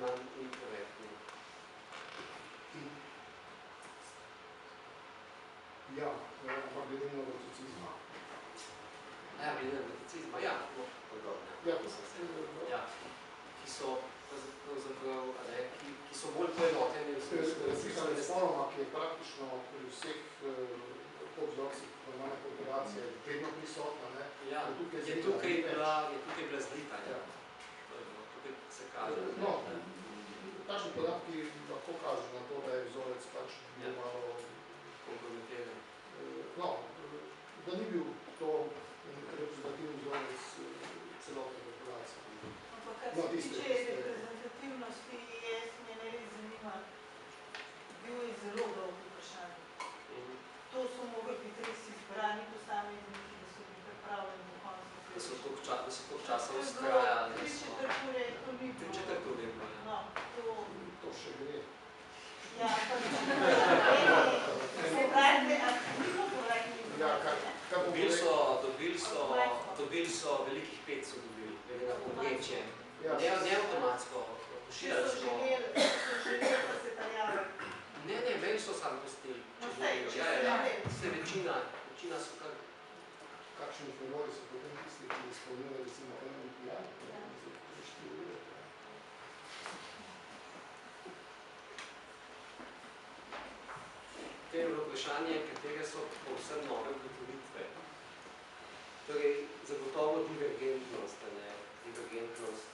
manj introvertni. Ja, ampak glede na narcisizma. Ja, glede na narcisizma, ja, podobno. Ja, ki so pravzaprav, ki so bolj poenoteni v smislu. Razpisane spoloma, ki je praktično pri vseh obzorcih normalne populacije vedno prisotna, ne? Ja, je tukaj bila zlita, ja. Tukaj se kaže. No, takšni podatki lahko kažejo na to, da je vzorec pač bil malo kompromitiran. No, da ni bil to reprezentativni vzorec celotne populacije. Ampak kar se tiče reprezentativnosti, mene res zanima, bil je zelo dolg vprašanje. To so mogli biti res izbrani posamezniki, da so bili pripravljeni do konca. Da so toliko časa vztrajali. 3/4 ure to ni bilo. 3/4 ure bilo, ja. No, to še gre. Ja, ampak se pravi, aktivno povratni. Ja, kaj dobili so velikih 5 so dobili, glede na povprečje. Ne avtomatsko, pošiljali smo. So želeli, pa se taljali. Ne, meni so sami postili. Vse večina so kar. Kakšni fenovi so potem tisti, ki izpolnjujejo recimo NMPI? To je bilo vprašanje, katere so povsem nove ugotovitve. Torej, zagotovo divergentnost, divergentnost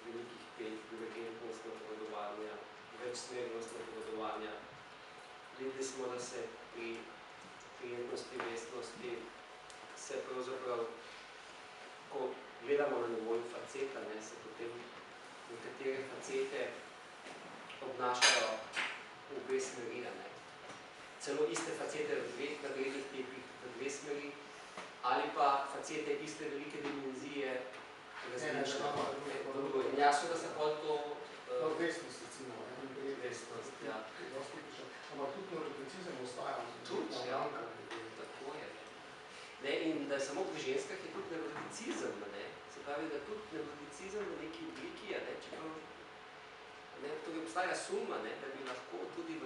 velikih 5, divergentnost napovedovanja, večsmernost napovedovanja. Videli smo, da se pri prijetnosti, vestnosti se pravzaprav, ko gledamo na nivoju faceta, se potem nekatere facete obnašajo v obe smeri. Celo iste facete v dveh nagrednih tipih v dve smeri, ali pa facete iste velike dimenzije različne. In jasno, da se pol to... Vestnost, recimo. Vestnost, ja. Ampak tudi neuroprecizem ostaja. Tudi, ja. Tako je. In da je samo pri ženskah je tudi neuroticizem, se pravi, da tudi neuroticizem v neki obliki, čeprav torej obstaja suma, da bi lahko tudi v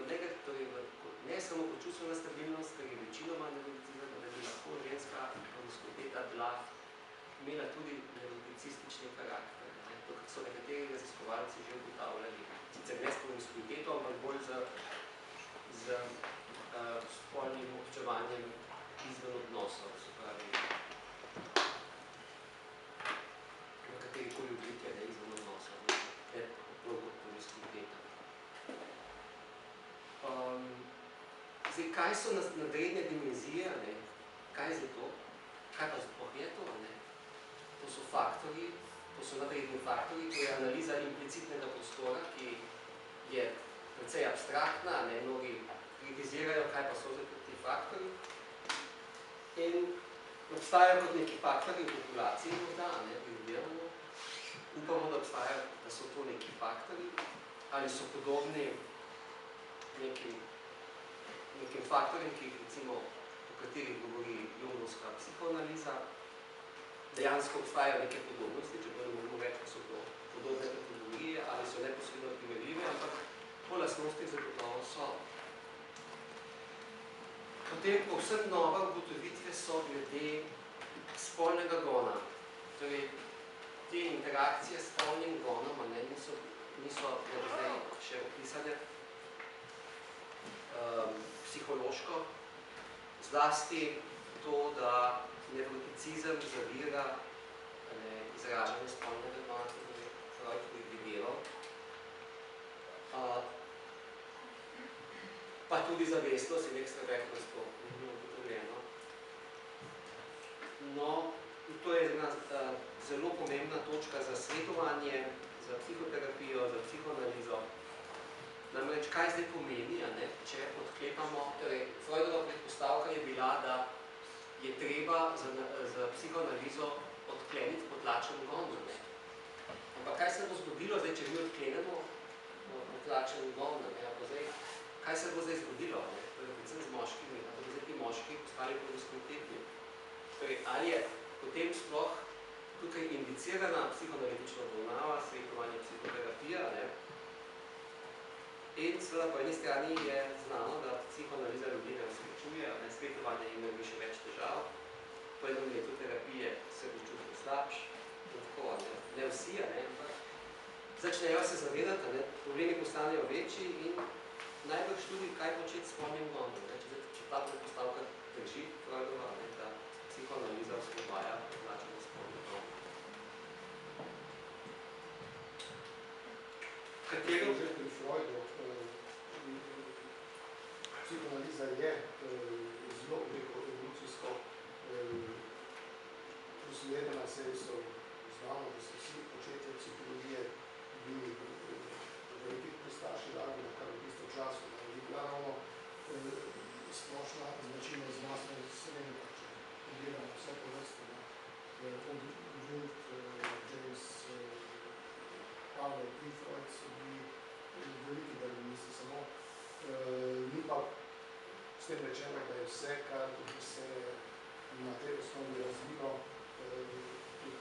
ne samo počustvena stabilnost, kar je večinoma neuroticizem, da bi lahko ženska promiskuiteta bila imela tudi neuroticistični karakter. To, kar so nekateri raziskovalci že ugotavljali. Sicer ne s promiskuiteto, ampak bolj z spolnim občevanjem izven odnosov, se pravi, v katerikoli oblike, izven odnosov, ne bolj kot promiskuiteta. Kaj so nadredne dimenzije, kaj je to? Kaj pa sploh je to? To so faktorji, to so nadredni faktorji, to je analiza implicitnega prostora, ki je precej abstraktna, mnogi kritizirajo, kaj pa so ti faktorji. In obstajajo kot neki faktorji v populaciji, upamo, da obstajajo, da so to neki faktorji, ali so podobni nekim faktorjem, ki jih recimo, o katerih govori jungovska psihoanaliza. Dejansko obstajajo neke podobnosti, če pa ne moramo reči, da so to podobne kategorije, ali so neposredno primerljive, ampak po lastnosti zagotovo so. Potem povsem nove ugotovitve so glede spolnega gona. Torej, te interakcije s spolnim gonom niso zdaj še opisane psihološko. Zlasti to, da nevroticizem zavira izražanje spolnega gona, tudi Freud predvideval. Pa tudi zavestnost in ekstravertnost ni bilo ugotovljeno. No, to je ena zelo pomembna točka za svetovanje, za psihoterapijo, za psihoanalizo. Namreč, kaj zdaj pomeni, če odklepamo, torej, Freudova predpostavka je bila, da je treba za psihoanalizo odkleniti potlačen gon. Ampak kaj se bo zgodilo zdaj, če mi odklenemo potlačen gon? Kaj se bo zdaj zgodilo? Predvsem z moškimi, da bodo zdaj ti moški postali promiskuitetni. Ali je potem sploh tukaj indicirana psihoanalitična obravnava, svetovanje, psihoterapija, seveda po eni strani je znano, da psihoanaliza ljudi ne usrečuje, svetovanje ima bi še več težav. Po enem letu terapije se počutim slabš, tako, ne vsi, ampak začnejo se zavedati, problemi postanejo večji in najbrž tudi, kaj početi s spolnim gondom. Če ta predpostavka drži, Freudova, da psihoanaliza osvobaja odlačeno spolnim gondom. Katero že pri Freudu psihoanaliza je zelo evolucijsko usmerjena, saj so znano, da so vsi početje psihologije bili veliki pristaši Darwina, kar v bistvu času ni bila ravno splošna značina znanstvene srednje, če pogledamo vse po vrste, od Wundt, James, Pavel in Freud so bili veliki darwinisti, samo ni pa s tem rečeno, da je vse, kar se na tej osnovi razvilo, tudi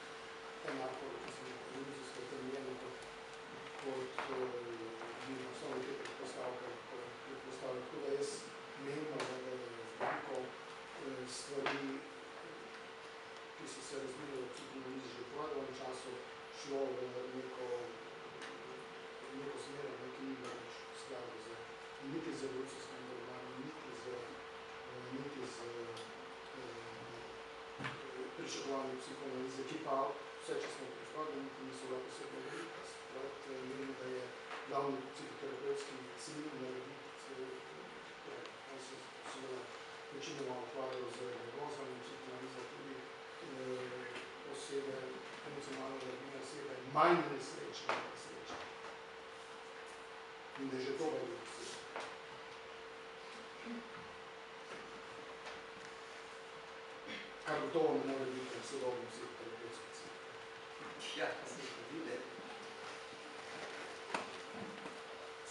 enako, evolucijsko temeljeno kot bi na osnovi te predpostavke. Tako da jaz menim, da je veliko stvari, ki so se razvili v psihoanalizi že v Freudovem času, šlo v neko smer, ki ni bilo več v skladu z niti z evolucijskim delovanjem, niti z pričakovanjem psihoanalize, ki pa vse, če smo pri Freudu, niti niso bila posebno velika. Menim, da je glavni psihoterapevtski cilj narediti, on se seveda večinoma ukvarjal z diagnozami, psihoanaliza tudi osebe, emocionalno razvijene osebe, manj nesrečne. In da je že to veliko osebe. Kar gotovo ne more biti v sodobnem psihoterapevtskem cilju. Ja, pa se zgodi, ne?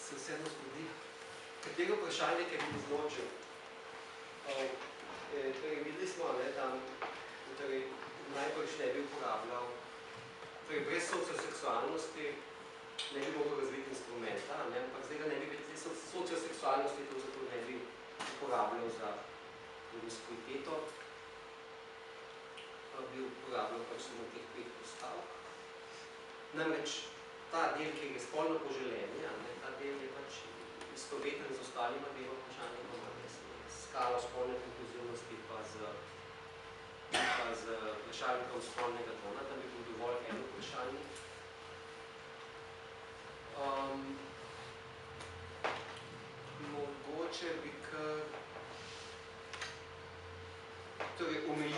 Se vseeno zgodi. Katero vprašanje, ki bi izločil? Videli smo, tam najbolj ne bi uporabljal, brez socioseksualnosti ne bi mogel razviti instrumenta, ampak zdaj ga ne bi, socioseksualnosti to zato ne bi uporabljal za promiskuiteto, bi uporabljal pač samo teh 5 postavk. Namreč ta del, ki je spolno poželenje, ta del je pač istoveten z ostalima delo vprašanjima, skalo spolne konkluzivnosti pa z vprašalnikom spolnega tona, da bi bil dovolj eno vprašanje. Mogoče bi kar omejil